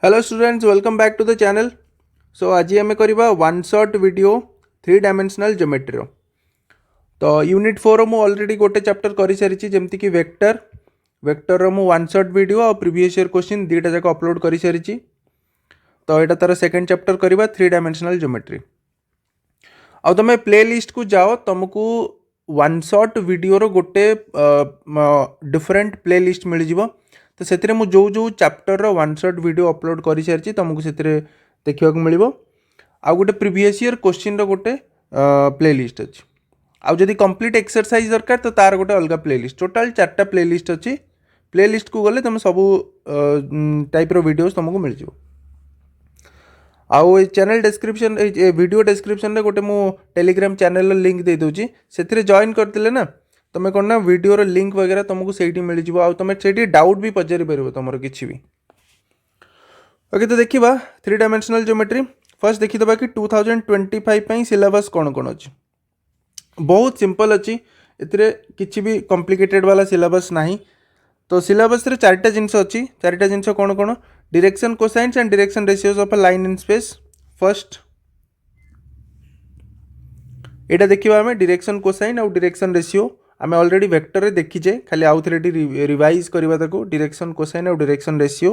Hello students, welcome back to the channel. So आज आम करवा one shot video 3 dimensional geometry. तो unit 4 मु ऑलरेडी गोटे चैप्टर कर सारी जमती कि वेक्टर वेक्टर मु वन शॉट वीडियो और प्रीवियस ईयर क्वेश्चन दुईटा जाक अपलोड कर सारी। तो यहाँ तार सेकेंड चैप्टर करवा 3 डायमेंशनल ज्योमेट्री। आ तुम प्ले लिस्ट को जाओ, तुमको वन शॉट वीडियोर गोटे डिफरेंट प्ले लिस्ट मिल जाव। तो से जो जो chapter one shot video upload कर सारी तुमको से देखा मिल। आउ गोटे प्रीवियस ईयर क्वेश्चन गोटे प्ले लिस्ट अच्छी। आउ जदि कंप्लीट एक्सरसाइज दरकार तो तार गोटे अलग प्ले लिस्ट। टोटाल 4टा प्ले लिस्ट अच्छी। प्ले लिस्ट को गले तुम सब टाइप वीडियोस तुमको मिल जाव। आउ चैनल डिस्क्रिप्शन वीडियो डिस्क्रिप्शन रे गोटे मु टेलीग्राम चैनल लिंक दे दूची, से जॉइन करते ना तुम कौन ना वीडियोर लिंक वगैरह तुमको से मिल जाव। आउ तुम से डाउट भी पचारि पार तुम कि भी। ओके, तो देखा 3 डायमेंशनल ज्योमेट्री। फर्स्ट देखीदबा कि 2025 सिलेबस कौन कौन अच्छी। बहुत सिंपल अच्छी, एथिरे किछि भी कॉम्प्लिकेटेड वाला सिलेबस नहीं। तो सिलेबस रे 4टा जिनस अच्छी। 4टा जिनस कौन कौन? Direction cosines and direction ratios of a line in space. First एटा देखिबा हमें डायरेक्शन कोसाइन और डायरेक्शन रेशियो। आम ऑलरेडी वेक्टर रे देखीचे, खाली आउ थरे रिवाइज करबा ताको डायरेक्शन कोसाइन और डायरेक्शन रेशियो।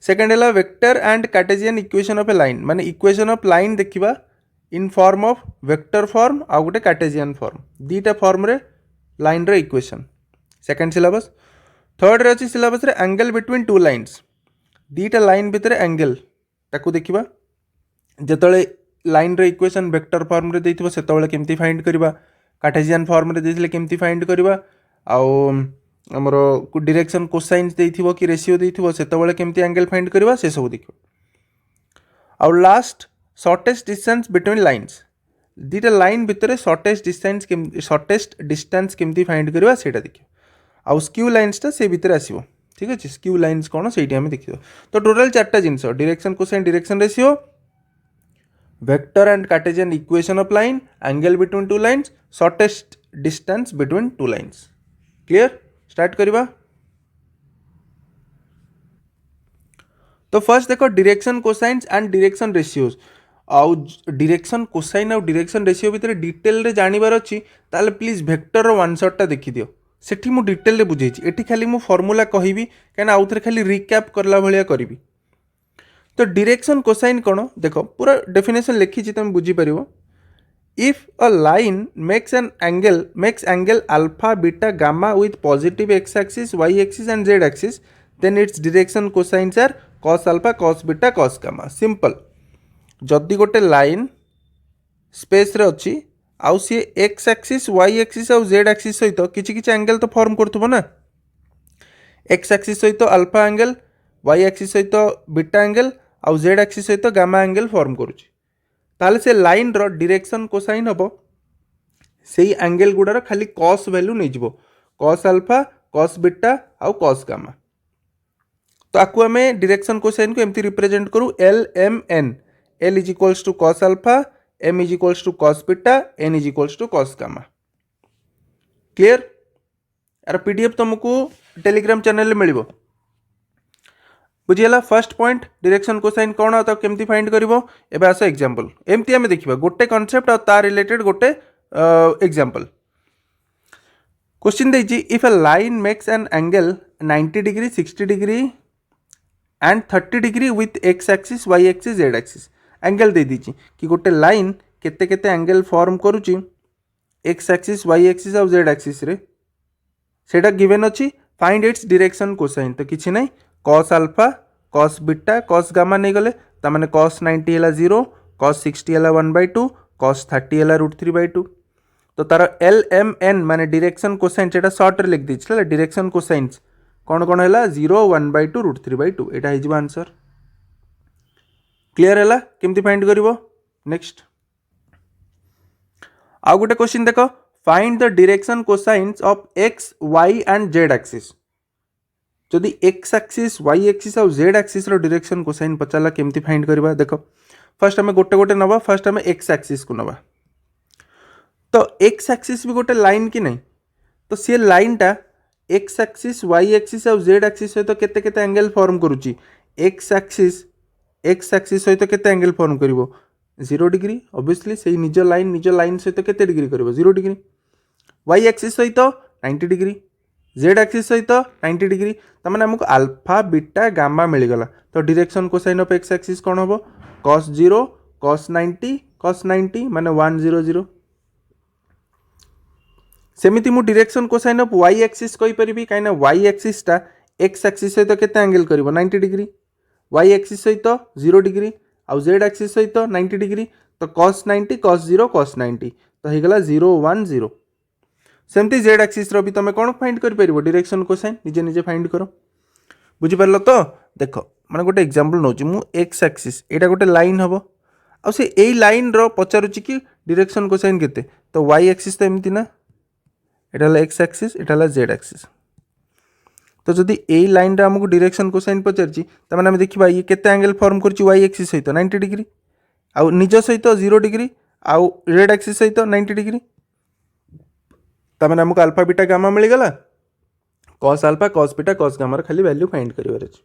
सेकेंड है vector and cartesian equation of a line, माने इक्वेशन ऑफ लाइन देखिबा in form of vector form आ गोटे कार्टेशियन फॉर्म। दीटा फॉर्म रे लाइन रे इक्वेशन सेकेंड सिलेबस। थर्ड रे अच्छी सिलेबस रे एंगल बिटवीन टू लाइन्स। दीटा लाइन भितर एंगल ताकू देखिबा। जेतळे लाइन रे इक्वेशन वेक्टर फॉर्म रे देथिबो सेतବେଳେ केमती फाइंड करबा, कार्टेशियन फॉर्म रे देथिले केमती फाइंड करबा, आउ हमर डायरेक्शन कोसाइन्स देथिबो कि रेशियो देथिबो सेतବେଳେ केमती एंगल फाइंड करबा, से सब देखिबो। आउ last shortest distance between lines. दीटा लाइन भितर शॉर्टेस्ट डिस्टेंस केमती फाइंड करबा सेटा देखिबो। आउ स्क्यू लाइन्सटा से भितर आसीबो। ठीक अच्छे, स्क्यू लाइन्स कौन से देखिए। तो टोटाल 4टा जिनस direction cosine direction ratio, vector and cartesian equation of line, angle between two lines, shortest distance between two lines. Clear? Start करवा। तो फर्स्ट देखो direction cosines and direction ratios. आउ डायरेक्शन कोसाइन और डायरेक्शन रेशियो भितर detail रे जानिबार अछि ताले प्लीज वेक्टर रो वन शॉट टा देखि दियो। सेठी मु डिटेल रे बुझेछि, एठी खाली मु फार्मूला कहिबी काना आउ थरे खाली रिकैप करला भलिया करिवि। तो डायरेक्शन कोसाइन कोन देखो, पूरा डेफिनेशन लिखि छि तुम बुझी परिबो। If a line makes angle alpha beta gamma with positive X axis Y axis and Z axis, then its direction cosines are cos alpha cos beta cos gamma. Simple. जदि गोटे line space रे अच्छी आउ सी X axis Y axis और Z axis सहित किछि किछि एंगल तो फॉर्म करथबो ना। एक्स एक्सिस सहित अल्फा एंगल, वाई एक्सिस सहित बीटा एंगल आउ जेड एक्सिस सहित गामा एंगल फॉर्म करुछि। ताले से लाइन रो डायरेक्शन कोसाइन हबो सेही एंगल गुडार खाली cos वैल्यू नै जिवो, cos अल्फा cos बीटा आउ cos गामा। तो आपको आम डायरेक्शन कोसाइन को एमती रिप्रेजेंट करूँ L M N. L is equals to cos alpha, M is equals to cos beta, N is equals to cos gamma. Clear? यार PDF तुमको Telegram channel मिल बुझीगला। फर्स्ट पॉइंट डायरेक्शन कोसाइन कौन आ केमती फाइंड करिवो। एबे आस example एमती आमे देखिबा गोटे कांसेप्ट और तार रिलेटेड गोटे एग्जांपल। क्वेश्चन देछि if a line makes an angle 90 degree 60 degree and 30 degree with X axis Y axis Z axis. Angle दे दीची कि गोटे लाइन केते केते एंगल फॉर्म करूची एक्स एक्सिस वाई एक्सिस और जेड एक्सिस रे, सेटा गिवन अछि। Find its direction cosine. तो किछि नै, cos alpha cos beta cos gamma नै गले ता माने cos 90 हला 0, cos 60 हला 1/2, cos 30 हला √3/2। तो तार एल एम एन माने डायरेक्शन कोसाइन सेटा शॉर्ट रे लिख दिछला। डायरेक्शन कोसाइन्स कौन कौन है 0 1/2 √3/2 एटा हो आंसर। क्लियर है केमती फाइंड करिवो। नेक्स्ट आउ गोटे क्वेश्चन देखो, find the direction cosines of X Y and Z axis. जदि एक्स एक्सिस वाई एक्सिस और जेड एक्सिस रो डायरेक्शन कोसाइन पचाला केमती फाइंड करबा। देखो फर्स्ट हमें गोटे गोटे नबा। फर्स्ट हमें एक्स एक्सिस को नबा। तो एक्स एक्सिस भी गोटे लाइन कि नहीं, तो सी लाइन टा एक्स एक्सिस वाई एक्सिस और जेड एक्सिस सहित केते केते एंगल फॉर्म करुची। एक्स एक्सिस सहित केते एंगल फॉर्म करिवो 0 डिग्री ऑब्वियसली से निज लाइन सहित केते डिग्री करिवो 0 डिग्री वाई एक्सिस सहित 90 डिग्री जेड एक्सिस सहित 90 डिग्री तमाने हमको अल्फा बीटा गामा मिलगला तो direction cosine of x axis कौन हम cos 0 cos 90 माने 100 सेमिति मु direction cosine of Y axis कहि परिबी काई ना वाई एक्सिस टा एक्स एक्सिस सहित केते एंगल करिवो 90 डिग्री वाई एक्सिस सहित 0 डिग्री आउ जेड एक्सिस सहित 90 डिग्री तो cos 90 cos 0 cos 90 तो हे गला 0 1 0 सेमती जेड एक्सिस रो भी तमे कोन फाइंड कर परिबो डायरेक्शन कोसाइन निजे निजे फाइंड करो बुझी परलो तो देखो माने गोटे एग्जांपल नोची मु एक्स एक्सिस एटा गोटे लाइन हबो आ से एई लाइन रो पचारुची कि डायरेक्शन कोसाइन केते तो वाई एक्सिस तो एमती ना एटा ला एक्स एक्सिस एटा ला जेड एक्सिस तो जदि एई लाइन रे हमकु डायरेक्शन कोसाइन पचारची त माने हम देखिबा ये केते एंगल फॉर्म करची वाई एक्सिस सहित 90 डिग्री आ निज सहित 0 डिग्री आ जेड एक्सिस सहित 90 डिग्री तमें हमको अल्फा बीटा गामा मिलगला cos alpha cos beta cos गामार खाली वैल्यू फाइंड करिवार अछि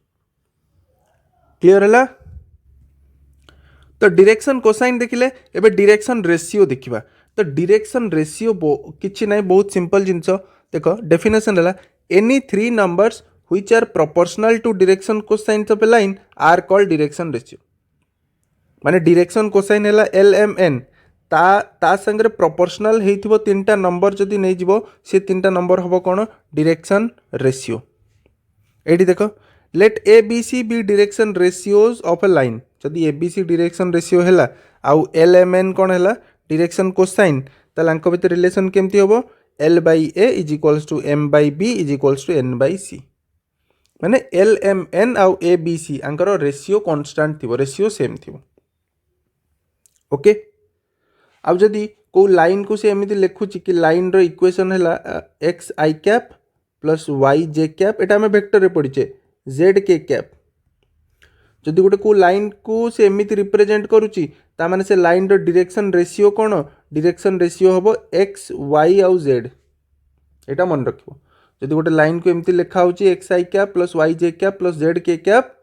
क्लियर हला तो डायरेक्शन कोसाइन देखिले एबे डायरेक्शन रेशियो देखिबा तो डायरेक्शन रेशियो किछि नै बहुत सिंपल जिंस देखो डेफिनेशन हला any three numbers which are proportional to direction cosine of a line are called direction ratio माने डायरेक्शन कोसाइन हला LMN ता संगे प्रोपोर्शनल हेइथिबो तीनटा नंबर जदि नै जिवो से तीनटा नंबर हबो कोन डायरेक्शन रेशियो एडी देखो let ABC be direction ratios of a line जदि ABC डायरेक्शन रेशियो हैला आउ LMN कोन हैला डायरेक्शन कोसाइन ताले अंक भितर रिलेशन केमती हबो L/A = M/B = N/C माने LMN आउ ABC अंकर रेशियो कांस्टेंट थिबो रेशियो सेम थिबो ओके अब जदि को लाइन को से एमती लिखुची कि लाइन रो इक्वेशन हैला x i cap plus y j cap एटा हमें वेक्टर रे पड़ीचे जेड के कैप जदि गोटे को लाइन को से एमती रिप्रेजेंट करूची ता माने से लाइन रो डायरेक्शन रेशियो कोन डायरेक्शन रेशियो हबो एक्स वाई आउ जेड एटा मन रखिबो जदि गोटे लाइन को एमती लिखा होची x i cap plus y j cap plus z k cap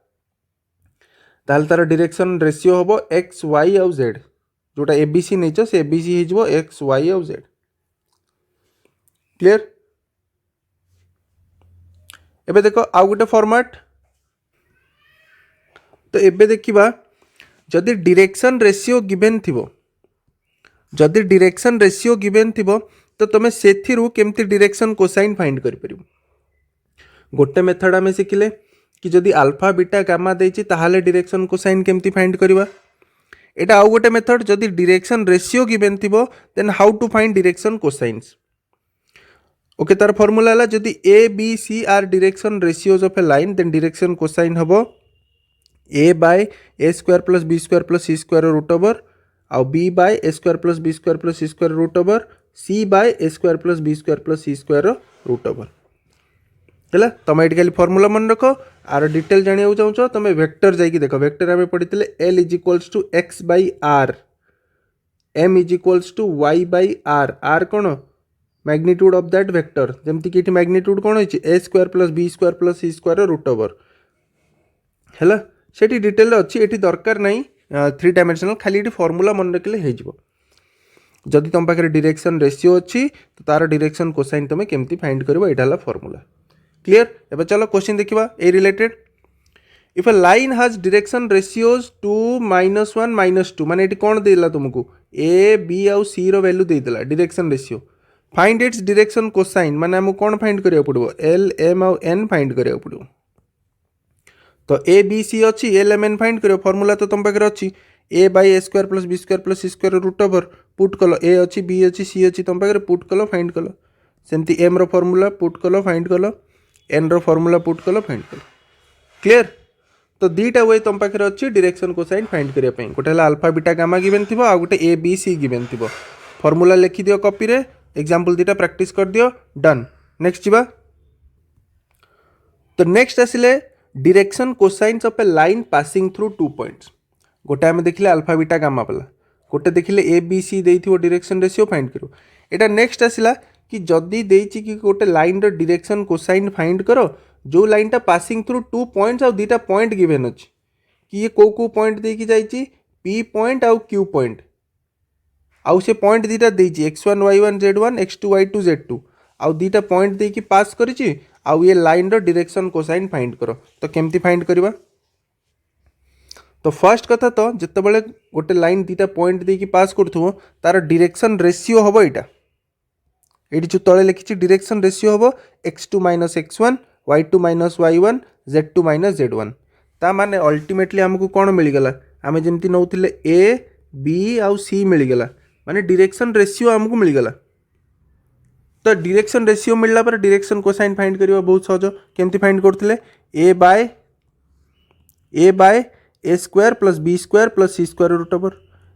ताल तार डायरेक्शन रेशियो हबो एक्स वाई आउ जेड जोटा ABC नहीं से ABC हो एक्स वाई आउ जेड क्लियर एबे देखो आउ गोटे फॉर्मेट तो एबे देखिबा जदि डायरेक्शन रेशियो गिवन थिबो जदि डायरेक्शन रेशियो गिवन थिबो तो तमे सेथिरु केमती डायरेक्शन कोसाइन फाइंड करि परिबो गोटे मेथड हमें सिखिले कि जदि अल्फा बीटा गामा देछि ताहाले डायरेक्शन कोसाइन केमती फाइंड करिबा एटा आउ गोटे मेथड जदि डायरेक्शन रेशियो गिवन थिबो then how to find direction cosines okay तार फार्मूला हला जदि A B C are direction ratios of a line then direction cosine हबो A/A² + B² + C² √/ आउ B/A² + B² + C² √/ C/A² + B² + C² √/ है तुम ये खाली फर्मूला मन रख आर डिटेल जाना चाहो तुम वेक्टर जाकि देख वेक्टर आम पढ़ी L = x/r M = y/r r कौन मैग्नीट्यूड ऑफ दैट वेक्टर जमती कि मैग्नीट्यूड कौन होती A² + B² + C² √/ है सेठी डिटेल अच्छी ये दरकार नहीं 3 डायमेंशनल खाली ये फर्मूला मन रखिले हो जदि तुम पाखे डायरेक्शन रेशियो अच्छी तो तार डायरेक्शन कोसाइन तुम केमती फाइंड कर यहाँ फर्मूला क्लियर एबे चलो क्वेश्चन देखिबा ए related if a line has direction ratios 2 -1 -2 माने एटी कोन देला तुमको ए बी आउ सी रो वैल्यू दे देला direction ratio find its direction cosine माने हमको कोन फाइंड करिया पड़बो एल एम आउ एन फाइंड करिया पड़बो तो ए बी सी अच्छी एल एम एन फाइंड करियो फार्मूला तो तुम पाखे अच्छी A/A² + B² + C² √/ पुट कलो ए अच्छी बी अच्छी सी अच्छी तुम पाखे पुट कलो फाइंड कलो सेमती एम रो फार्मूला पुट कलो फाइंड कलो एन रो फार्मूला पुट कलो फाइंड कलो क्लियर तो दीटा वे तुम पाखे अच्छी डायरेक्शन कोसाइन फाइंड करने गोटे अल्फा बीटा गामा गिवन थी आ गोटे ABC गिवन थी फार्मूला लिखि दियो कॉपी रे एग्जांपल दीटा प्रैक्टिस कर दियो डन नेक्स्ट जीवा तो नेक्स्ट आसिले direction cosines of a line passing through 2 points गोटे आम देखिले अल्फा बीटा गामा वाला गोटे देखिले ABC देइथिबो डायरेक्शन रेशियो फाइंड करो एटा नेक्स्ट आसिला कि जदि देइछि कि गोटे लाइन रो डायरेक्शन कोसाइन फाइंड करो जो लाइनटा पासिंग थ्रू टू पॉइंट्स आउ दुटा पॉइंट गिवन अच्छी कि ये को पॉइंट देकी जाइए पी पॉइंट आउ क्यू पॉइंट आउ से पॉइंट दुटा देची x1 y1 z1 x2 y2 z2 आउ दुटा पॉइंट देकी पास करिछि आउ ये लाइन रो डायरेक्शन कोसाइन फाइंड करो। तो केमती फाइंड करबा तो फर्स्ट कथा तो जितेबाला गोटे लाइन दुटा पॉइंट देकी पास करथुवो तार डायरेक्शन रेशियो हबो एटा एटी जो तले लिखिछि डायरेक्शन रेशियो हबो x2 - x1 y2 - y1 z2 - z1 ता माने अल्टीमेटली हमको कोन मिल गला आमे जेमती नउथिले a b आउ c मिल गला माने डायरेक्शन रेशियो हमको मिल गला। तो डायरेक्शन रेशियो मिलला पर डायरेक्शन कोसाइन फाइंड करिवा बहुत सहज केमती फाइंड करथिले a by a square plus b square plus c square root over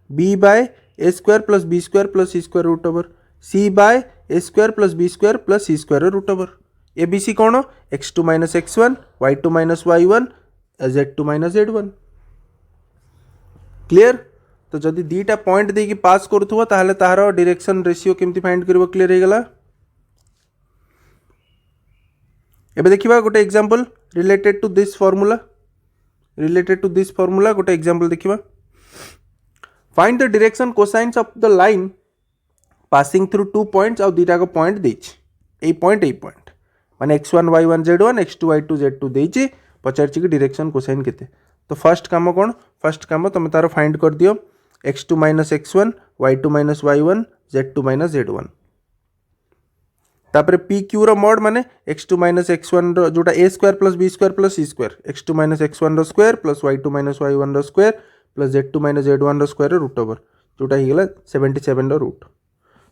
b by a square plus b square plus c square root over c by a square plus b square plus c square root over abc कौन x2 - x1 y2 - y1 z2 - z1 clear. तो जदि दीटा point देकी पास करूथबो ताहले ताहार direction ratio केमती find करबो clear हे गला। एबे देखिबा गोटे example related to this formula गोटे एग्जांपल देखिबा find the direction cosines of the line passing through two points और दुटा को पॉइंट देछि ए पॉइंट माने x1 y1 z1 x2 y2 z2 देछि पचारछि कि डायरेक्शन कोसाइन केते। तो फर्स्ट काम कोन फर्स्ट काम तुम तार फाइंड कर दियो x2 - x1 y2 - y1 z2 - z1 तापर पी क्यू रो मॉड माने x2 - x1 रो जोटा a square plus b square plus c square x2 - x1 रो स्क्वायर प्लस y2 - y1 रो स्क्वायर प्लस z2 - z1 रो square root over जोटा ही गला 77 रो रूट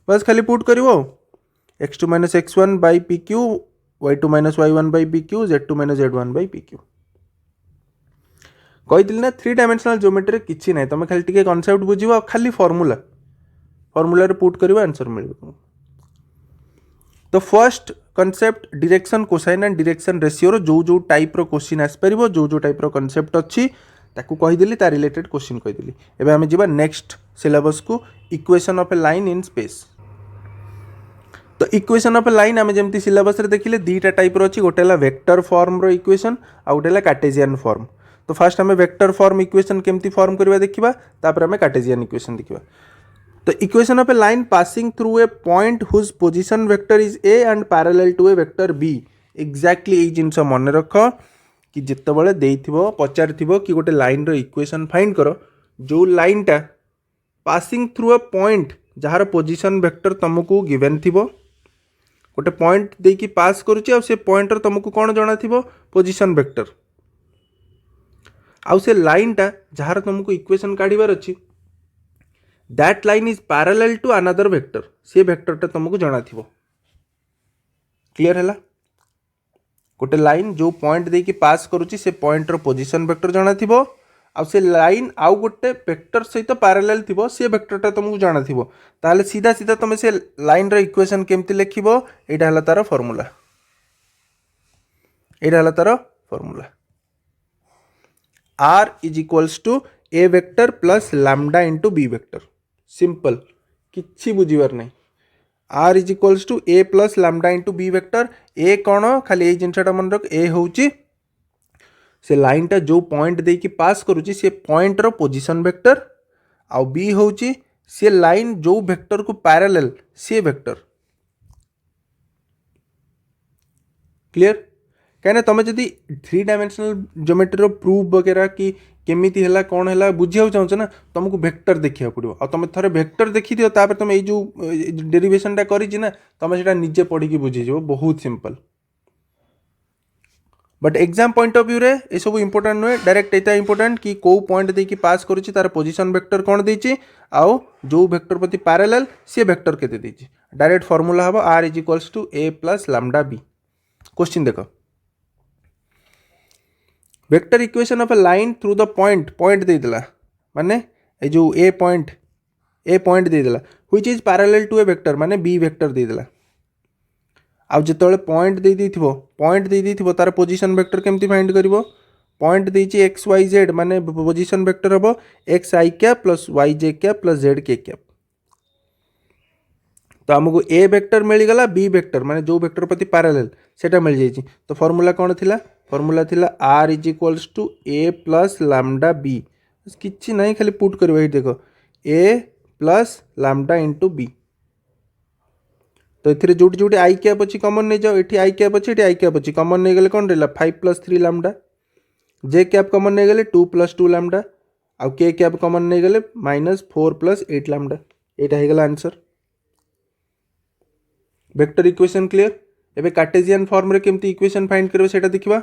बस खाली पुट करिवो x2 - x1 by pq y2 - y1 by pq z2 - z1 by pq कही ना 3 डायमेंशनल ज्योमेट्री किछि नै तुम खाली टिके कांसेप्ट बुझिबो खाली फार्मूला रे पुट करिवो आंसर मिलबो तुमको। तो first concept direction cosine and direction ratio रो जो टाइप रो क्वेश्चन आस परिबो जो टाइप रो कॉन्सेप्ट अछि ताकू कहि देली ता रिलेटेड क्वेश्चन कहि देली। एबे हम जिबा नेक्स्ट सिलेबस को equation of a line in space. तो इक्वेशन ऑफ ए लाइन आम जमी सिलेबस रे देखिले दुटा टाइप रो अछि गोटे हला वेक्टर फॉर्म रो इक्वेशन आ गोटे हला कार्टेशियन फॉर्म। तो फर्स्ट आम वेक्टर फॉर्म इक्वेशन केमती फॉर्म करबा देखिबा तापर आम कार्टेशियन इक्वेशन देखिबा। तो equation of a line passing through a point whose position vector is a and parallel to a vector b exactly ए जिनस मन रख कि जितेबाला देइथिबो पचारिथिबो कि गोटे लाइन रो इक्वेशन फाइंड करो जो लाइनटा पासिंग थ्रू ए पॉइंट जहार पोजीशन वेक्टर तुमको गिवन थिबो गोटे पॉइंट देकी पास करूची आ से पॉइंट रो तुमको कोन जणा थिबो पोजीशन वेक्टर आ से लाइनटा जहार तुमको इक्वेशन काढिबार अछि that line is parallel to another vector से वेक्टरटा तुमको जणा थिबो क्लियर हैला। गोटे लाइन जो पॉइंट देकी पास करूची से पॉइंट रो पोजीशन वेक्टर जणा थिबो आ से लाइन आउ गोटे वेक्टर सहित पैरेलल थिबो से वेक्टरटा तुमको जणा थिबो ताले सीधा सीधा तुम से लाइन रो इक्वेशन केमती लिखिबो एटा हला तार formula r is equals to a vector plus lambda into b vector simple किछि बुझीबार नहीं r is equals to a plus lambda into b vector a कौन खाली ए जिनसटा मन रख a होउची से लाइन टा जो पॉइंट देकी पास करूची से पॉइंट रो पोजीशन वेक्टर आ b होउची से लाइन जो वेक्टर को पैरेलल से वेक्टर क्लियर। कहीं तुम जदि 3 डायमेंशनल ज्योमेट्री रो प्रूफ वगैरह कि केमिति हैला कौन हैला बुझिया चाहछ ना तुमको वेक्टर देखिया पड़ो आ तुम थरे वेक्टर देखि दियो तापर तुम ए जो डेरिवेशन टा करी छी ना तुम सेटा निजे पढ़ी कि बुझि जो बहुत simple but exam point of view रे ए सब इंपोर्टेंट नुए डायरेक्ट एटा इंपोर्टेंट कि को पॉइंट देकी पास करूची तार पोजीशन वेक्टर कोन देची आउ जो वेक्टर प्रति पैरेलल से वेक्टर केते देची डायरेक्ट फार्मूला हबो r = a + lambda b। Question देखो vector equation of a line through the point दे देला माने ए जो ए पॉइंट दे देला which is parallel to a vector माने b वेक्टर दे देला आ जेतोले पॉइंट दे दैथिबो तार पोजीशन वेक्टर केमती फाइंड करिवो पॉइंट देची x y z माने पोजीशन वेक्टर हबो x i cap plus y j cap plus z k cap. तो आमको ए वेक्टर मिलगला बी वेक्टर माने जो वेक्टर प्रति पैरेलल सेटा मिल जाइए। तो फॉर्मूला कौन थिला? फॉर्मूला थिला r is equals to a plus lambda b. किछि नहीं खाली पुट करबा ही देखो a plus lambda into b. तो ये जोटी जोटी आई कैप अच्छी कमन नहीं जाओ, ये आई कैप अच्छी, आई कैप अच्छी कमन नहीं गले कौन रहा 5 + 3 लैम्डा। जे कैप कमन नहीं गले 2 + 2 लैम्डा। आउ के कैप कमन नहीं गले -4 + 8 लैम्डा। यहाँ हो गला आंसर। Vector equation clear. एबे कार्टेशियन फॉर्म रे केमती इक्वेशन फाइंड करबे सेटा देखिबा।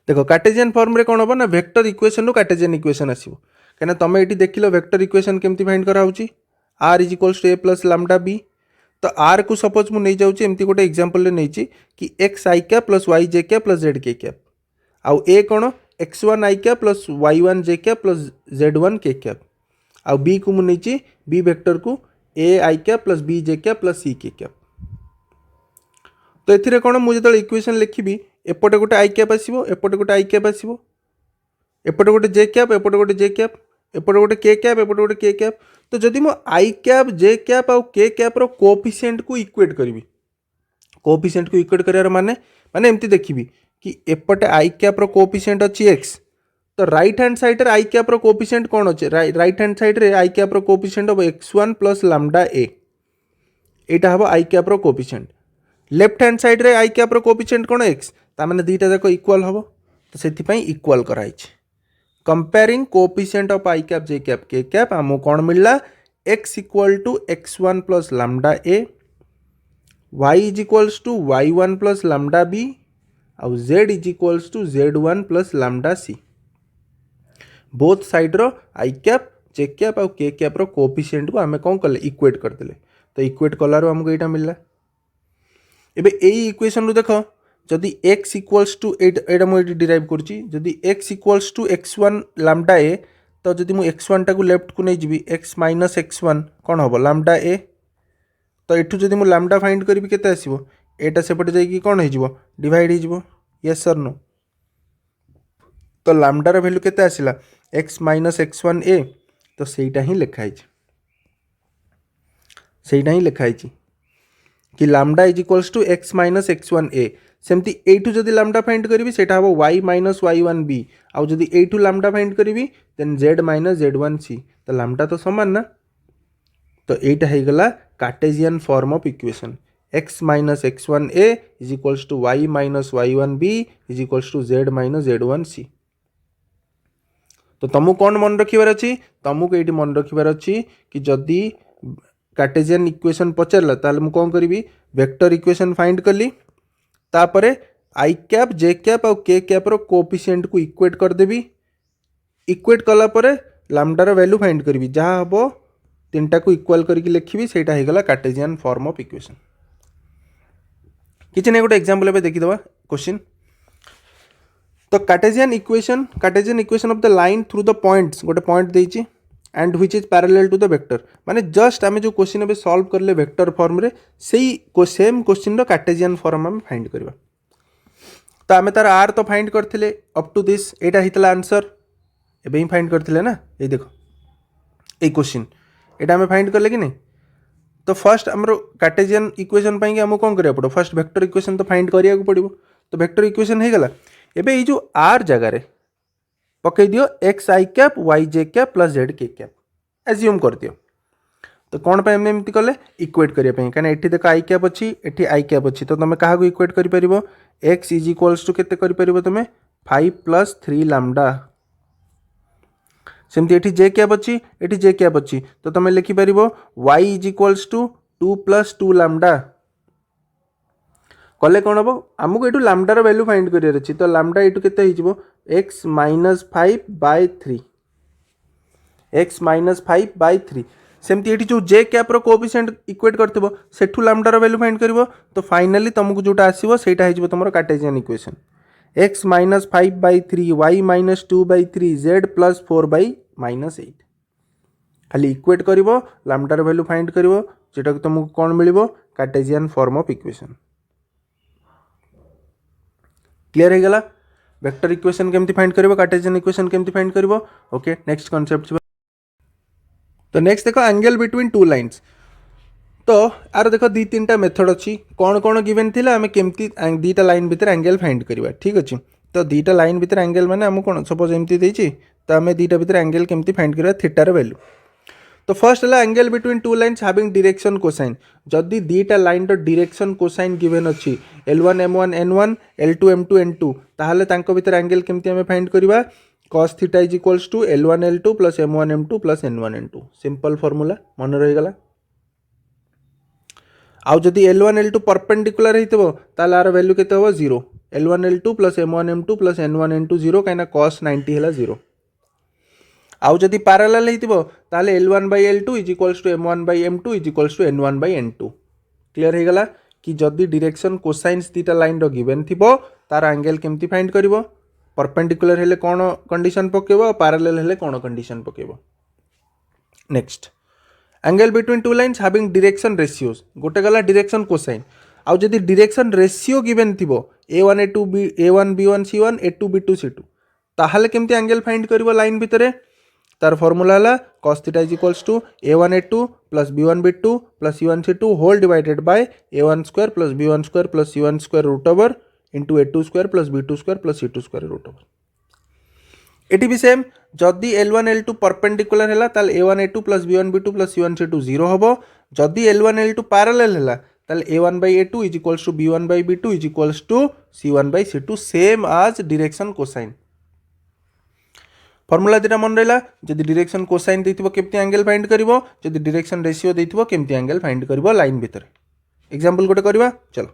देखो कार्टेशियन फॉर्म रे कौन हम ना वेक्टर इक्वेशन रू कार्टेशियन इक्वेशन आसीबो। कहना तुम ये देख लो वेक्टर इक्वेशन केमती फाइंड करा होची r is equals to a plus lambda b. तो आर को सपोज मुझे नहीं जाऊँगी एमती गोटे एग्जांपल नहीं कि x i cap plus y j cap plus z k cap. आउ ए कौन x1 i cap plus y1 j cap plus z1 k cap. आउ बी को मुझे बी वेक्टर को a i cap plus b j cap plus c k cap. तो ये कौन मुझे जो इक्वेशन लिखी एपटे गोटे आई कैप आसो, एपटे गोटे आई कैप आसो, एपटे गोटे जे कैप, एपटे गोटे जे कैप, एपटे गोटे के कैप, एपटे गोटे के कैप। तो जदि मो आई कैप जे कैप आउ के कैप रो कोएफिशिएंट को इक्वेट करी, कोएफिशिएंट को इक्वेट करार माने माने एमती देखिबी कि एपटे आई कैप रो कोएफिशिएंट अछि x। तो राइट हैंड साइड रे आई कैप रो कोएफिशिएंट कोन अछि? राइट हैंड साइड रे आई कैप रो कोएफिशिएंट हो x1 प्लस लैम्डा a। एटा हबो आई कैप रो कोएफिशिएंट। लेफ्ट हैंड साइड रे आई कैप रो कोएफिशिएंट कोन x, ता माने दीटा जाको इक्वल हबो। तो सेति पई इक्वल कराई छै। Comparing coefficient of i cap j cap k cap हमको कौन मिलला x equal to x1 plus lambda a, y is equals to y1 plus lambda b, और z is equals to z1 plus lambda c। Both side रो i cap j cap और k cap रो coefficient को हमें कौन कले equate करदेले। तो equate कलारो हमको यहाँ मिलला। एबे एई इक्वेशन रो देखो जदि x इक्वल्स टू एटा मुझे डिराइव करुच्ची जदि x equals to x1 lambda a। तो जदि मु x1 टाक लेफ्ट को नहीं जी x माइनस x1 कौन हम लैम्डा a। तो एठू जदि मु लैम्डा फाइंड करी केते आसीबो एटा सेपटे जाइए कौन हो डिवाइड हो यस सर नो। तो लैम्डार वैल्यू केते आसिला x माइनस x1 a। तो सेटा ही लिखाई सेटा ही लिखाई कि lambda is equals to x minus x1 a। सेमती एठू जदि लैम्डा फाइंड करी सेटा हम y माइनस y1 b। आउ जदि एठू लैम्डा फाइंड करी then z minus z1 c। तो लैम्डा तो समान ना। तो एटा है गला Cartesian form of equation x minus x1 a is equals to y minus y1 b is equals to z minus z1 c। तो तुमको कौन मन रखिबार अछि? तुमको ये मन रखिबार अछि कि जदि कार्टेशियन इक्वेशन पचारला ताले मु कौन करी वेक्टर इक्वेशन फाइंड कली तापरे आई कैप जे कैप और के कैप रो कोएफिशिएंट को इक्वेट कर देबी। इक्वेट कला परे लैम्डार वैल्यू फाइंड करी जहाँ हम तीनटा को इक्वल करके लिखी सेटा हो गला कार्टेशियन फॉर्म ऑफ इक्वेशन। किसी नहीं गोटे एग्जांपल एबे देखिदवा क्वेश्चन। तो Cartesian equation of the line through the points गोटे पॉइंट देछि and which is parallel to the vector. माने जस्ट आमे जो क्वेश्चन एबे सॉल्व करले वेक्टर फॉर्म रे सेही सेम क्वेश्चन रो कार्टेशियन फॉर्म हम फाइंड करबा। तो आमे तार आर तो फाइंड करथिले up to this Etah हितला answer एबे ही फाइंड करथिले ना। ए देखो ए क्वेश्चन एटा आमे फाइंड करले कि नहीं। तो फर्स्ट हमरो कार्टेशियन इक्वेशन पाई हमको कौन करिया पड़ो फर्स्ट वेक्टर इक्वेशन तो फाइंड करिया को पड़िबो। तो वेक्टर इक्वेशन हे गला एबे ई जो आर जगह रे पकई दियो x i cap Y j cap plus z k cap assume कर दियो। तो कौन पे एमती कले इक्वेट करिया पई काना एठी देखो आई कैप अछि एठी आई कैप अछि। तो तुम क्या इक्वेट करि परिबो एक्स इज इक्वल्स टू केते करि परिबो तुम 5 + 3 लैम्डा। सेमती एठी जे कैप अछि एठी जे कैप अछि। तो तुम लिखि परिबो y is equals to 2 + 2 lambda. कले कौन हम आमको ये लैम्डार वैल्यू फाइंड करियर अछि। तो लैम्डा ये केते हिजबो x माइनस 5/3 x माइनस 5/3। सेमती एठी जो जे कैप रो कोएफिशिएंट इक्वेट करथिबो सेठू लैम्डार वैल्यू फाइंड करिवो। तो फाइनली तुमको जोटा आसीबो सेटा हिजबो तुमरो Cartesian equation x minus 5/3 y minus 2/3 z plus 4/-8। खाली इक्वेट करिवो लैम्डार वैल्यू फाइंड करिवो जेटा तुमको कौन मिलिबो Cartesian form of equation. Clear हो गला वेक्टर इक्वेशन केमती फाइंड करिवो कार्टेशियन इक्वेशन केमती फाइंड करिवो। Okay next concept. तो नेक्स्ट देखो एंगल बिटवीन टू लाइन्स। तो यार देख दी तीन टा मेथड अच्छी कौन कौन गिवेन थिला आमे केमती दीटा लाइन भितर एंगल फाइंड करवा ठीक अच्छे। तो दीटा लाइन भितर एंगल माने आम कौन सपोज एमती देछि तो आम दीटा भितर एंगल केमती फाइंड करवा थीटार वैल्यू। तो फर्स्ट है angle between two lines having direction cosine जदि दीटा लाइन रो डायरेक्शन कोसाइन गिवन अच्छी L1 M1 N1 L2 M2 N2 ताहले तांको भितर एंगल केमती आम फाइंड करवा cos theta is equals to L1 L2 plus M1 M2 plus N1 N2 simple formula मन रहीगला। आउ जदि L1 L2 परपेंडिकुलर होइतबो ताले आर वैल्यू केते हो 0 L1 L2 plus M1 M2 plus N1 N2 0 काइना cos 90 हैला 0। आउ जदि पैरेलल होइतबो ताले L1 by L2 is equals to M1 by M2 is equals to N1 by N2। Clear हो गला कि जदि डायरेक्शन कोसाइन्स दीटा लाइन रो गिवन थिबो तार एंगल केमती फाइंड करिवो परपेंडिकुलर हेले कोन कंडीशन पकेबो पैरेलल हेले कोन कंडीशन पकेबो। Next angle between two lines having direction ratios गोटे गला डायरेक्शन कोसाइन आउ जदि डायरेक्शन रेशियो गिवन थिबो A1 A2 A1 B1 C1 A2 B2 C2 ताहले केमती एंगल फाइंड करिवो लाइन भितरे तार फॉर्मूला है cos theta is equals to A1 A2 plus B1 B2 plus C1 C2 whole divided by A1 square plus B1 square plus C1 square root over into A2 square plus B2 square plus C2 square root over. एटी भी same जदि L1 L2 perpendicular है ताल A1 A2 plus B1 B2 plus C1 C2 0 होबो जदि L1 L2 parallel है ताल A1 by A2 is equals to B1 by B2 is equals to C1 by C2 same आज direction cosine. Formula दिना मन रहा जदि डायरेक्शन कोसाइन देथिबो केमती एंगल फाइंड करिवो जदि डायरेक्शन रेशियो देथिबो केमती एंगल फाइंड करिवो लाइन भितर। एग्जांपल गोटे करवा चलो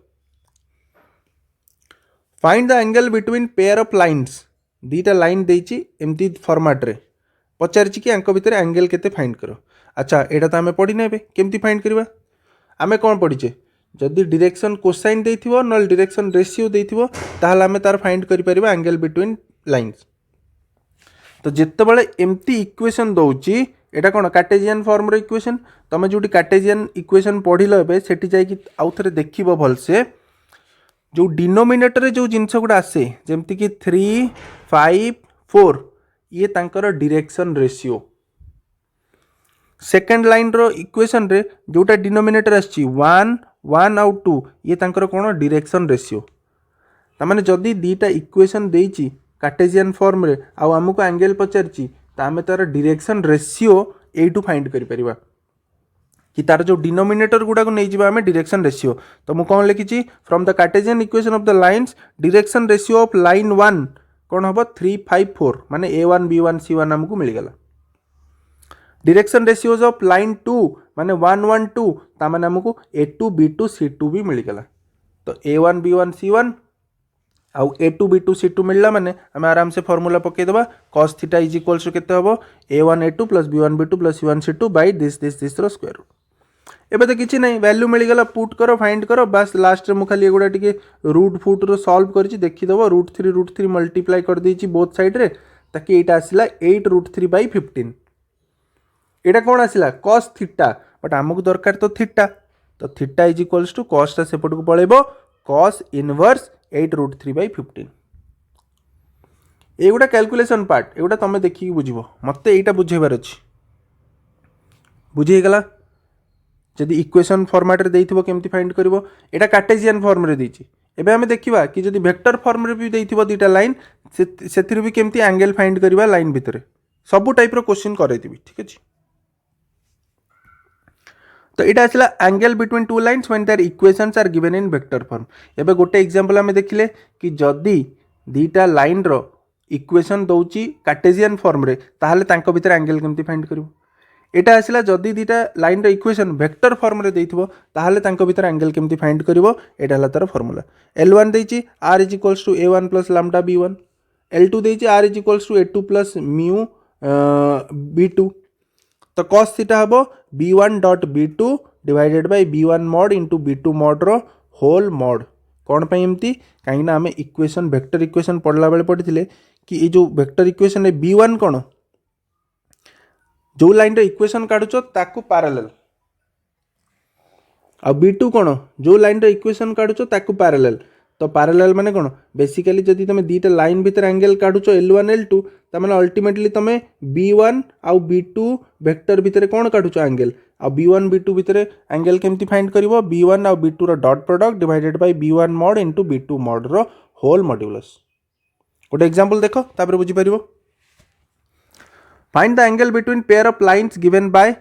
find the angle between pair of lines दीटा लाइन देछि एमती फॉर्मेट रे पचारछि कि अंक भितर एंगल केते फाइंड करो। अच्छा एटा तो आमे पढी नेबे केमती फाइंड करवा आमे कोन पढिचे जदि डायरेक्शन कोसाइन देथिबो नल डायरेक्शन रेशियो देथिबो ताहले आमे तार फाइंड करि परिबा एंगल बिटवीन लाइन्स। तो जितेबाला एमती इक्वेशन दौची एटा कौन कार्टेजियन फॉर्म रो इक्वेशन तुम जो कार्टेजियन इक्वेशन पढ़िल ए सेठी जाइए आउ थे देख भलसे जो डिनोमिनेटर जो जिनस गुड़ा आसे जमती कि 3 5 4 ये तांकर डायरेक्शन रेशियो सेकेंड लाइन रो इक्वेशन रे जोटा डिनोमिनेटर आछि 1 1 आउ 2 ये तांकर कौन डायरेक्शन रेशियो तामाने जदि दीटा इक्वेशन देइछि कार्टेजियन फॉर्म रे आउ आमको एंगल पचारछि त आमे तार डायरेक्शन रेशियो एटू फाइंड करि परिबा कि तार जो डिनोमिनेटर गुडा को नै जिबा आमे डायरेक्शन रेशियो। तो मु कोन लिखिछि from the Cartesian equation of the lines direction ratio of line 1 कोन हबो 3 5 4 माने A1 B1 C1 हमको मिल गेला। डायरेक्शन रेशियोज ऑफ लाइन 2 माने 1 1 2 ता माने हमको A2 B2 C2 भी मिल गेला। तो A1 B1 C1 आउ A2 B2 C2 मिलला माने हमें आराम से फॉर्मूला पके देबा cos theta is equals to केते हबो A1 A2 plus B1 B2 plus C1 C2 by this रो स्क्वायर रूट। एबे तो किछि नै वैल्यू मिल गेला पुट करो फाइंड करो बस लास्ट रे मु खाली एगुडा टिके रूट फुट रो सॉल्व करछि देखि देबो √3 मल्टीप्लाई कर देछि बोथ साइड रे ताकि एटा आसिला 8√3/15 एटा कोन आसिला cos थीटा बट हमकु दरकार तो थीटा तो theta is equals to cos टा सेपट को पळेबो cos इनवर्स 8√3/15 एगुड़ा कैलकुलेशन पार्ट एगुड़ा तुम देखिए बुझब मत यहाँ बुझेबार अच्छी बुझीगला जदि इक्वेशन फॉर्मेट रे देइथिबो केमती फाइंड करिवो एटा कार्टेजियन फॉर्म रे देछि। एबे हमें देखिबा कि जदि वेक्टर फॉर्म रे भी देइथिबो दीटा लाइन सेथिर भी केमती एंगल फाइंड करिवा लाइन भितरे सब टाइप रो क्वेश्चन करैतिबी ठीक अछि। तो इटा आसला angle between two lines when their equations are given in vector form. एबे गोटे एग्जांपल हमें देखिले कि जदि दीटा लाइन रो इक्वेशन दउची कार्टेजियन फॉर्म रे ताहले तांको भीतर एंगल केमती फाइंड करिवो। एटा आसला जदि दीटा लाइन रो इक्वेशन वेक्टर फॉर्म रे देइथिबो ताहले तांको भीतर एंगल केमती फाइंड करिवो एटा हला तार फार्मूला। L1 देइची r is equals to A1 plus lambda B1 L2 देइची r is equals to A2 plus mu B2 तो cos थीटा हबो B1 dot B2 divided by B1 mod into B2 mod रो whole mod कौन पाई एमती कहीं ना आम इक्वेशन वेक्टर इक्वेशन पढ़ला बेले पढ़ी कि ये जो वेक्टर इक्वेशन है B1 कौन जो लाइन रो इक्वेशन काढुचो ताकू पैरेलल आ B2 कौन जो लाइन रो इक्वेशन काढुचो ताकू पैरेलल तो पैरेलल माने कौन बेसिकली जदि तुम दीटा लाइन भीतर एंगल काढुचो L1 L2 ता माने अल्टीमेटली तुम B1 आउ B2 वेक्टर भीतर कौन काढुचो एंगल आ B1 B2 भितर एंगल केमती फाइंड करिवो B1 आ B2 रो dot product divided by B1 mod into B2 mod रो होल मॉड्यूलस गोटे एग्जांपल देखो तापर बुझी परिवो find the angle between pair of lines given by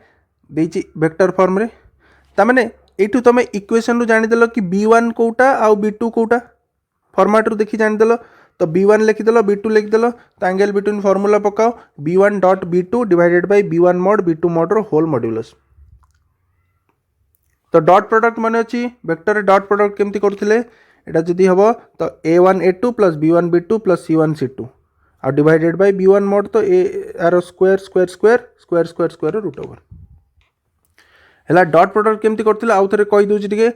देछि वेक्टर फॉर्म रे ता माने एठू तमे इक्वेशन रु जानि देलो कि B1 कोटा आ B2 कोटा फॉर्मेट रु देखि जानि देलो तो B1 लिखिदेल B2 लिखिदेल तो एंगल बिटवीन फॉर्मूला पकाओ B1 dot B2 divided by B1 mod B2 mod रो होल मॉड्यूलस तो डॉट प्रोडक्ट माने अछि वेक्टर डॉट प्रोडक्ट केमती करथिले एटा जदी हबो तो A1 A2 plus B1 B2 plus C1 C2 आ डिवाइडेड बाय B1 mod तो ए आर square square square square square square root over हैला डॉट प्रोडक्ट केमती करथिले आउ थरे कहि दोछि टिके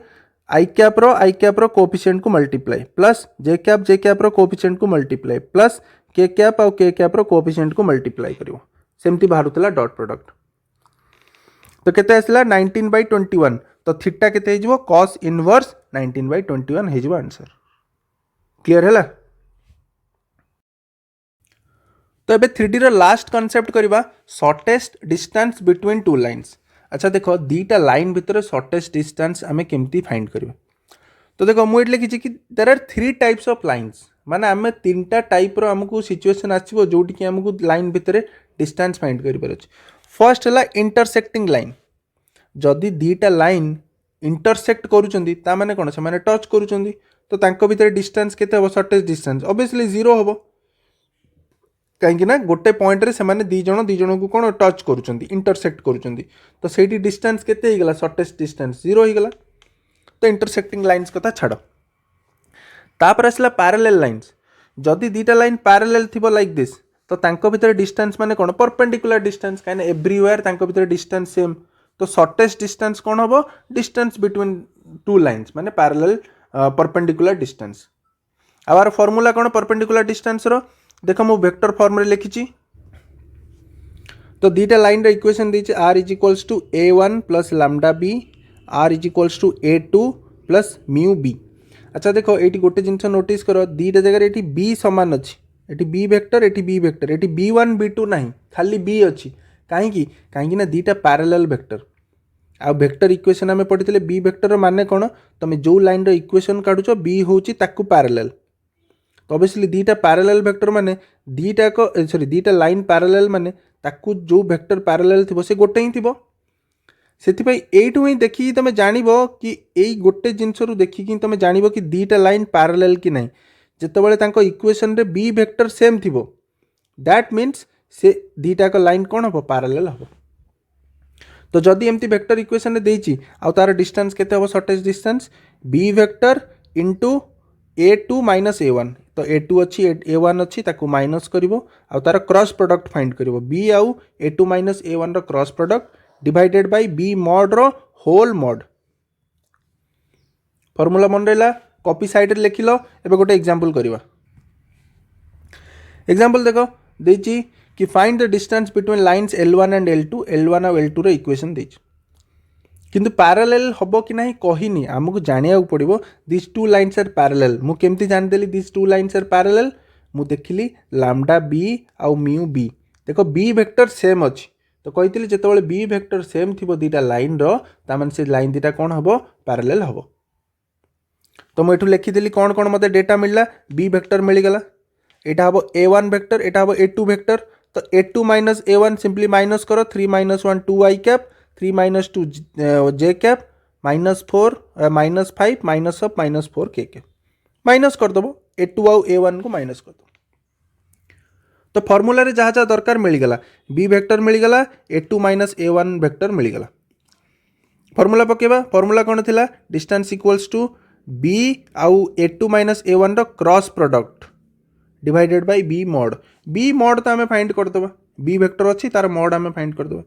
आई कैप रो कोएफिशिएंट को मल्टीप्लाई प्लस जे कैप रो कोएफिशिएंट को मल्टीप्लाई प्लस के कैप और के कैप रो कोएफिशिएंट को मल्टीप्लाई करिवो सेमती बाहरुतला डॉट प्रोडक्ट तो केते आसला 19/21 तो थीटा केते हेजिवो cos इनवर्स 19/21 हेजिवो आंसर क्लियर हैला तो एबे 3D रो लास्ट कांसेप्ट करबा shortest distance between two lines अच्छा देखो दीटा लाइन भितर शॉर्टेस्ट डिस्टेंस आमे केमती फाइंड करबा तो देखो मु एट लिखि कि there are 3 types of lines माने आमे तीनटा टाइप रो हमकु सिचुएशन आछिबो जोटी कि हमकु लाइन भितर डिस्टेंस फाइंड करिबार अछि फर्स्ट हला इंटरसेक्टिंग लाइन जदि दीटा लाइन इंटरसेक्ट करूचंदी ता माने कोन से माने टच करूचंदी तो तांको भितर डिस्टेंस केते हो शॉर्टेस्ट डिस्टेंस ऑब्वियसली 0 होबो कहीं ना गोटे पॉइंट रे से दी जन को कौन टच करुँच इंटरसेक्ट करुँच तो सही डिस्टेंस केते गला शॉर्टेस्ट डिस्टेंस 0 हो गला तो इंटरसेक्टिंग लाइन्स कथा छाड़ तापर आसला पैरेलल लाइन्स जदि दीटा लाइन पैरेलल थिबो लाइक दिस तो तांको भितर डिस्टेंस माने कोन परपेंडिकुलर डिस्टेंस काइन एवरीवेयर तांको भितर डिस्टेंस सेम तो शॉर्टेस्ट डिस्टेंस कौन होबो डिस्टेंस बिटवीन टू लाइन्स माने पैरेलल परपेंडिकुलर डिस्टेंस आवर फार्मूला कौन परपेंडिकुलर डिस्टेंस रो देखो मु वेक्टर फॉर्म रे लिखिची तो दीटा लाइन रे इक्वेशन दीची r is equals to a1 plus lambda b r is equals to a2 plus mu b अच्छा देखो एटी गोटे जिनस नोटिस करो दीटा जगह एटी b समान अछि eighty b vector eighty b1 b2 नहीं खाली b अछि काहे ना दीटा पैरेलल वेक्टर आ वेक्टर इक्वेशन आमे पढितले b वेक्टर माने कोन तमे जो लाइन रो इक्वेशन काढुछो b होची ताकू पैरेलल तो ऑब्वियसली दीटा पैरेलल वेक्टर माने दीटा लाइन पैरेलल माने ताकू जो वेक्टर पैरेलल थिबो से गोटे ही थिबो सेथिपई एठु ही देखि तमे जानिबो कि एई गोटे जिंस रु देखि कि तमे जानिबो कि दीटा लाइन पैरेलल कि नहीं जेतेबेले तांको इक्वेशन रे बी वेक्टर सेम थिबो दैट मीन्स से दीटा को लाइन कौन हम पैरेलल हम तो जदि एमती वेक्टर इक्वेशन रे देछि आ तार डिस्टेंस केते हो shortest distance B vector into a2 minus a1 तो a2 अच्छी a1 अच्छी ताकू माइनस करिवो आ तार क्रॉस प्रोडक्ट फाइंड करिवो b आउ a2 माइनस a1 रो cross product divided by b mod रो होल mod फार्मूला मन रहला कॉपी साइड रे लिखिलो एबे गोटे एग्जांपल करिवा एग्जांपल देखो देछि कि find the distance between lines L1 and L1 और L2 रो इक्वेशन देछि किंतु पैरेलल हबो कि नहीं कहिनी हमकु जानिया पड़िबो this two lines are parallel मु केमती जान देली this two lines are parallel मु देखिली लैम्डा b आउ म्यू b देखो b वेक्टर सेम अछि तो कहितली जेतेबेले b वेक्टर सेम थिबो दीटा लाइन रो ता माने से लाइन दीटा कोन हबो पैरेलल हबो तो मु एठु लिखि देली कोन कोन मते डेटा मिलला b वेक्टर मिली गला एटा हबो a1 वेक्टर एटा हबो a2 वेक्टर तो a2 minus a1 simply minus करो 3 minus 1 2 i cap 3 minus 2 j cap -4 -5 minus of -4 k cap minus कर दबो a2 आउ a1 को माइनस कर दो तो फार्मूला रे जहाँ जहाँ दरकार मिल गला b वेक्टर मिल गला a2 माइनस a1 वेक्टर मिल गला फार्मूला पकेबा फार्मूला कोन थिला डिस्टेंस इक्वल्स टू b आउ a2 माइनस a1 रो cross product divided by b mod तो हमें फाइंड कर दबा b वेक्टर अछि तार mod हमें फाइंड कर दबा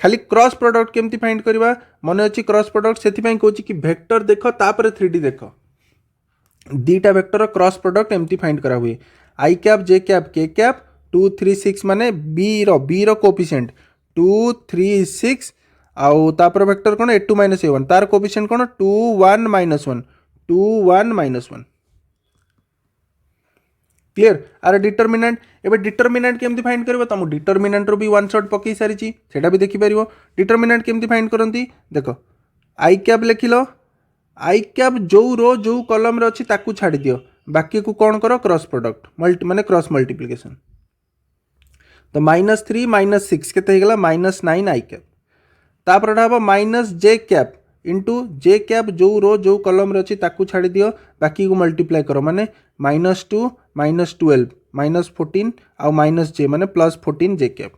खाली क्रॉस प्रोडक्ट केमती फाइंड करबा मने अछि क्रॉस प्रोडक्ट सेति पई कहूची कि वेक्टर देखो तापर 3D देखो दीटा वेक्टर क्रॉस प्रोडक्ट एमती फाइंड करा हुए i cap j cap k cap 2 3 6 माने b रो कोएफिशिएंट 2 3 6 आउ तापर वेक्टर कोन a2 a1 तार कोएफिशिएंट कोन 2 1 1 2 1 1 क्लीयर आर डिटर्मिनाट एबे डिटर्मिनाट केमती फाइंड करबो तुम डिटर्मिनाट रो भी वन शॉट पकई सारी सेटा भी देखि परिबो डिटर्मिनाट केमती फाइंड करंती देखो आई कैप लिखिलो आई कैप जो रो जो कॉलम रे अछि ताकू छाड़ी दियो बाकी को कौन करो क्रॉस प्रोडक्ट मल्टी माने क्रॉस मल्टीप्लिकेशन तो -3 -6 केते हेगला -9 आई कैप तापर हम माइनस जे कैप इंटू जे कैप जो रो जो कॉलम रे अछि ताकू छाड़ी दियो बाकी को मल्टीप्लाई करो माने -2 -12 -14 आ माइनस जे माने +14 जे कैप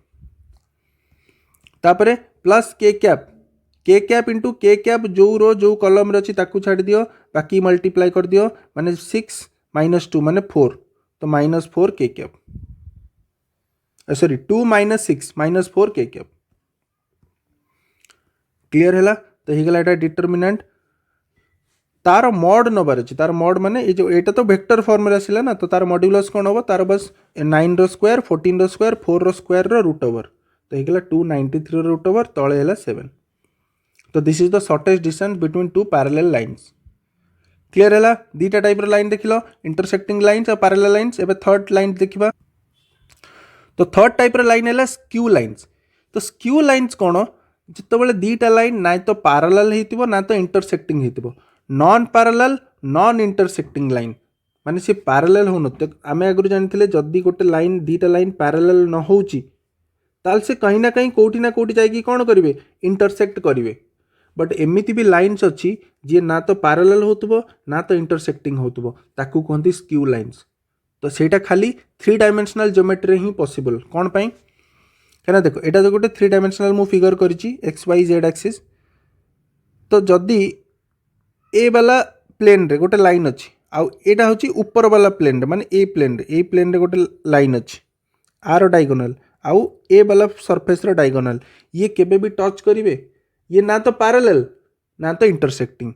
तापर प्लस के कैप इंटू के कैप जो रो जो कॉलम रे अछि ताकू छाड़ी दियो बाकी मल्टीप्लाई कर दियो माने 6 -2 माने 4 तो -4 के कैप सॉरी 2 -6 -4 के कैप क्लियर है तो हिगला एटा डिटर्मिनेंट तार मॉड नबार अछि तार मॉड माने ए जो एटा तो वेक्टर फॉर्म रे आसिला ना तो तार मॉड्यूलस कोन होबो तार बस 9 रो स्क्वायर 14 रो स्क्वायर 4 रो स्क्वायर रो रूट ओवर तो हिगला 293 रो रूट ओवर तळे हैला 7 तो this is the shortest distance between two parallel lines clear है दीटा टाइप रो लाइन देखिलो इंटरसेक्टिंग लाइंस और पैरेलल लाइंस एबे थर्ड लाइन देखिबा तो थर्ड टाइप रो लाइन हैला स्क्यू लाइंस तो स्क्यू लाइंस कोन जितेबाला दीटा लाइन ना तो पैरेलल हेतिबो ना तो इंटरसेक्टिंग हेतिबो non parallel non intersecting line माने से पैरेलल हो नते आमे आगु जानथिले जदी गोटे लाइन दीटा लाइन पैरेलल न होउची ताल से कहीं ना कहीं कोठी ना कोठी जाई कि कोन करिवे इंटरसेक्ट करिवे बट एमिति भी लाइन्स अच्छी जी ना तो पैरेलल होतबो ना तो इंटरसेक्टिंग होतबो ताकू कहंती स्क्यू लाइन्स तो सेटा खाली 3 डायमेंशनल ज्योमेट्री ही पॉसिबल कौन पाई कहना देखो एटा तो गोटे 3 डायमेंशनल मु फिगर करिछि एक्स वाई जेड एक्सिस तो जदी ए वाला प्लेन रे गोटे लाइन अच्छी आउ एटा होछि ऊपर वाला प्लेन रे माने ए प्लेन रे गोटे लाइन अच्छी आर डायगोनल आउ ए वाला सरफेस रो डायगोनल ये केबे भी टच करिवे ये ना तो पैरेलल ना तो इंटरसेक्टिंग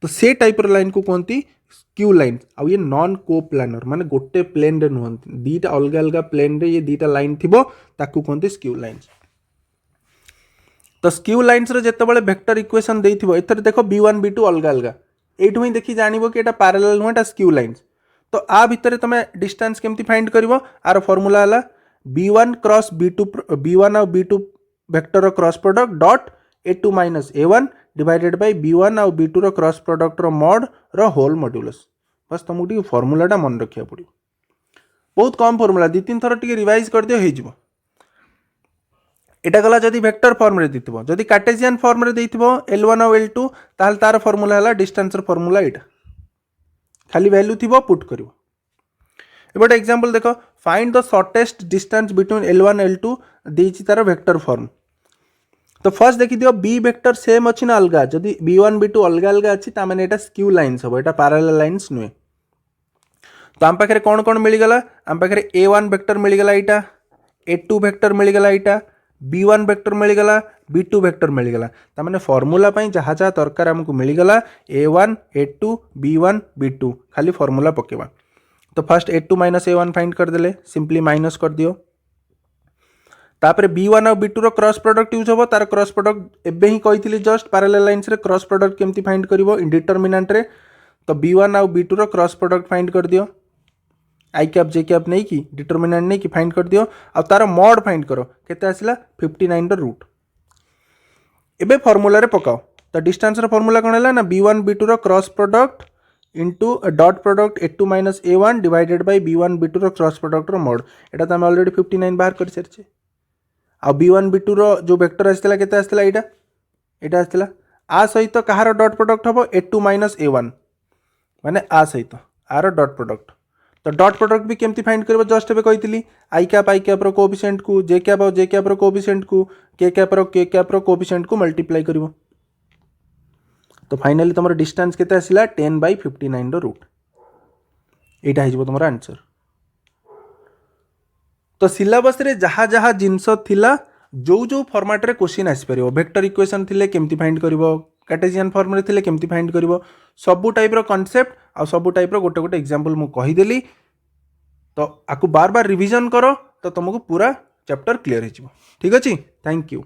तो से टाइप रो लाइन को कहती स्क्यू लाइन आउ ये नॉन को प्लानर माने गोटे प्लेन रे नुहंती दीटा अलग अलग प्लेन रे ये दीटा लाइन थिबो ताकू कहती स्क्यू लाइन्स तो स्क्यू लाइन्स रो जेतेबेले वेक्टर इक्वेशन देइथिबो एथरे देखो b1 b2 अलग अलग एठु ही देखि जानिबो कि एटा पैरेलल नुह एटा स्क्यू लाइन्स तो आ भितरे तमे डिस्टेंस केमती फाइंड करिवो आर फार्मूला हला b1 क्रॉस b2 b1 और b2 वेक्टर रो cross product dot a2 minus a1 divided by b1 और b2 रो क्रॉस प्रोडक्ट रो मॉड रो होल मॉड्यूलस बस तुमको टी फार्मूलाटा मन रखिया पड़ो बहुत कम फार्मूला 2-3 थर टी रिवाइज कर दियो हेजिवो एटा गला जदी वेक्टर फॉर्म रे दिथिबो जदी कार्टेशियन फॉर्म रे देथिबो L1 और L2 ताल तार फार्मूला हला डिस्टेंस रो फार्मूला एटा खाली वैल्यू थिबो पुट करिवो एबोट एग्जांपल देखो find the shortest distance between L1 L2 देछि तार वेक्टर फॉर्म तो फर्स्ट देखि दियो बी वेक्टर सेम अछि ना अलगा जदी b1 b2 अलगा अलगा अछि ता माने एटा स्क्यू लाइन्स हबो एटा पैरेलल लाइन्स नुए तो हम पाखरे कोन कोन मिली गला हम पाखरे a1 वेक्टर मिली गला एटा a2 वेक्टर मिली गला एटा b1 वेक्टर मिली गला b2 वेक्टर मिली गला ता माने फार्मूला पई जहा जहा दरकार हमको मिली गला a1 a2 b1 b2 खाली फार्मूला पकेबा तो first a2 minus a1 find कर देले सिंपली माइनस कर दियो तापर b1 और b2 रो क्रॉस प्रोडक्ट यूज होबो तार क्रॉस प्रोडक्ट एबे ही कहितली जस्ट पैरेलल लाइंस रे क्रॉस प्रोडक्ट केमती फाइंड करिवो इंडिटरमिनेंट रे तो b1 और b2 रो क्रॉस प्रोडक्ट फाइंड कर दियो आई कैप जे कैप नहीं कि डिटरमिनेंट नहीं कि फाइंड कर दियो आ तार मॉड फाइंड करो केते आसिला 59 रो रूट एबे फार्मूला रे पकाओ तो डिस्टेंस रो फार्मूला कोन हैला ना b1 b2 रो cross product into dot product a2 minus a1 divided by b1 b2 रो क्रॉस प्रोडक्ट रो मॉड एटा त हम ऑलरेडी 59 बाहर कर सरछे आ b1 b2 रो जो वेक्टर आस्थिला केते आस्थिला एटा आस्थिला आ सहित कहार डॉट प्रोडक्ट हबो a2 माइनस a1 माने आ सहित आर डॉट प्रोडक्ट तो डॉट प्रोडक्ट भी केमती फाइंड करबो जस्ट एबे कहितली आई कैप रो कोएफिशिएंट को जे कैप रो कोएफिशिएंट को के कैप रो कोएफिशिएंट को मल्टीप्लाई करबो तो फाइनली तमरो डिस्टेंस केते आसिला 10/59 रो रूट एटा हिजबो तमरो आंसर तो सिलेबस रे जहा जहा जिंस थिला जो जो फॉर्मेट रे क्वेश्चन आसी परिबो वेक्टर इक्वेशन थिले केमती फाइंड करिवो कार्टेशियन फॉर्म रे थिले केमती फाइंड करिवो सबु टाइप रो कांसेप्ट आ सबु टाइप रो गोटे गोटे एग्जांपल मु कहि देली तो आकु बार बार रिवीजन करो तो तुमको पूरा चैप्टर क्लियर हो ठीक अछि थैंक यू।